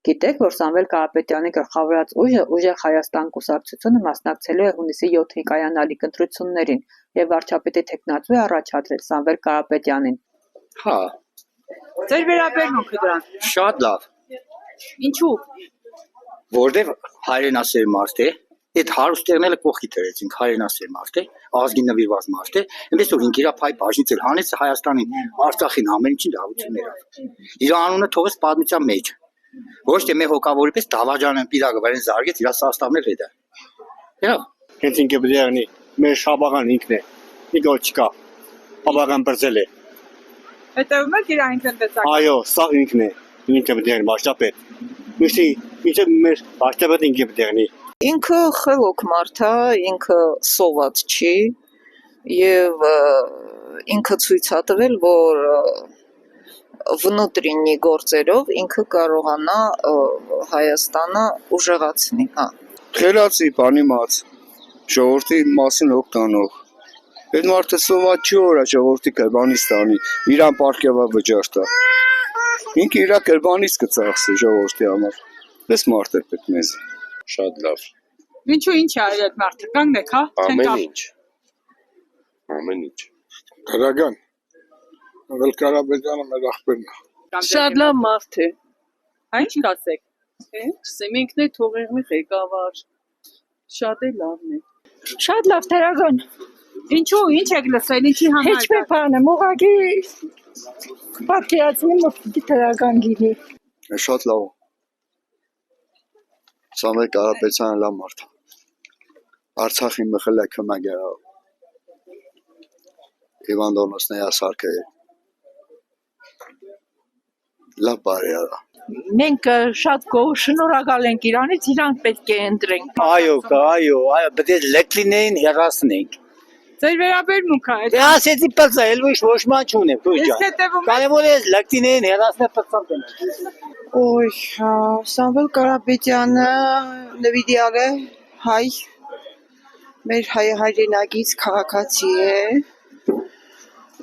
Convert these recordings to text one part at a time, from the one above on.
Գիտեք, որ Սամվել Կարապետյանի գլխավորած ուժը «Ուժեղ Հայաստան» կուսակցությունը մասնակցելու է հունիսի 7-ին կայանալիք ընտրություններին և վարչապետի թեկնածու է առաջադրել Սամվել Կարապետյանին։ Հա, Ձեր վերաբերմունքը դրան։ շատ լավ, Ինչու՞։ որտեվ հայրենասեր մարդ է, այդ հարուստերները կողքի դրեցինք, հայրենասեր մարդ է, ազգի նվիրված մարդ է, այնպես որ ինք իր փայ բաժնից էլ հանեց Հայաստանին, Արցախին ամեն ինչին լավություններ արավ։ Իր անունը թողեց պատմության մեջ։ Ոչ թե մեր հոգավորի պես դավաճանը պիրակը վրան զարգեց իր սաստավներ հետը։ Հա, հենց ինքը պետք է անի, մեր շաբաղան ինքն է, ինքը չկա, շաբաղան բրձել է։ Հետևում եք իր տնտեսական։ Այո, սա ինքն է, ինքը պետք է անի մասշտապետ։ Միշտ մեր մասշտապետը ինքը պետք է անի։ Ինքը խելոք մարդ է, ինքը սոված չի եւ ինքը ցույց է տվել, որ внутренние գործերով ինքը կարողանա Հայաստանը ուժեղացնի, հա։ Խելացի, բանիմաց, ժողովրդի մասին օգտանող։ Այդ մարդը սոված չի որ ժողովրդի կրբանից տանի, իրան պարգևա վճար տա։ Ինքը իր կրբանից կծախսի ժողովրդի համար։ Պես մարդ է պետք մեզ։ Շատ լավ։ Ինչու ինչ է այդ մարդը, կանգնեք, հա։ Ամեն ինչ։ Դրական։ Սամվել Կարապետյանը մեր աղբերն է։ Շատ լավ մարդ է։ Ինչ կասեք։ Սեմինքն է թողեղնի ղեկավար։ Շատ է լավն է։ Շատ լավ դրական։ Ինչու, ինչ եք լսել, ինչի համար։ Heç մի բան, ուղղակի պատկերացնում եմ դրական գինի։ Շատ լավ։ Սամվել Կարապետյանը լավ մարդ է։ Արցախի մխել է կմագերա։ Իվան Դոնոսնեյա սարքը է։ Լավ բարի է։ Մենք շատ շնորհակալ ենք իրանից, իրանք պետք է ընտրենք։ այո, պետք է լեկլինեին հեռացնենք։ Ձեր վերաբերմունքը այդ։ Դե ասեցի պծա, էլ ոչ ման չունեմ, քույր ջան։ Իսկ հետևում եք։ Կարևորը է լեկլինեին հեռացնել պծան։ Ոյ, Սամվել Կարապետյանը նվիրյալ է հայ, մեր հայրենագից քաղաքացի է,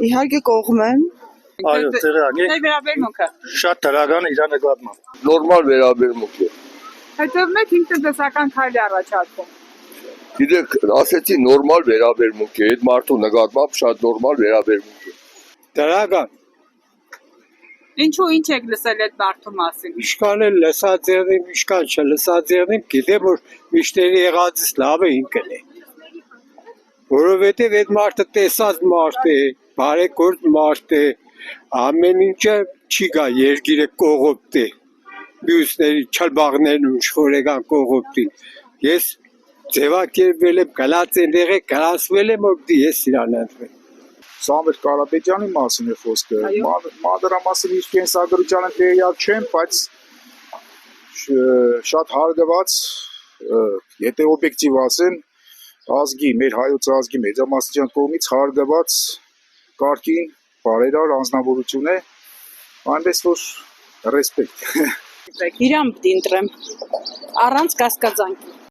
իհարկե կողմ եմ։ Այո, դրական է, Ձեր վերաբերմունքը։ շատ դրական է իր նկատմամբ։ Նորմալ վերաբերմունք է։ Հետևում եք ինչ տնտեսական քայլ է առաջարկում։ Գիտեք, ասեցի նորմալ վերաբերմունք է, այդ մարդու նկատմամբ շատ նորմալ վերաբերմունք է։ Դրական, Ինչու ինչ եք լսել այդ մարդու մասին։ իշքան է լսած եղնիմ, իշքան չլսած եղնիմ, գիտեմ, որ միշտերի եղածից լավ է ինքն է։ Որովհետև այդ մարդը տեսած մարդ է, բարեկորդ մարդ է, ամեն ինչը չի գա երգիրը կողոպտի, մյուսների չլբաղներն ու շխորեգան կողոպտի։ Ես ձևակերպվել եմ, գլած ենեղ է, գլացվել եմ, որ ես իրան ընդվեմ։ Սամվել Կարապետյանի մասին է խոսքը, մանրամասն իր կենսագրությանը տեղյակ չեմ, բայց շատ հարգված, եթե օբյեկտիվ ասեմ, ազգի, մեր հայոց ազգի մեծամասնության կողմից հարգված կարգին բարերար անձնավորություն է, այնպես որ ռեսպեկտ։ Իրան պիտի ընտրեմ, առանց կասկածանքի։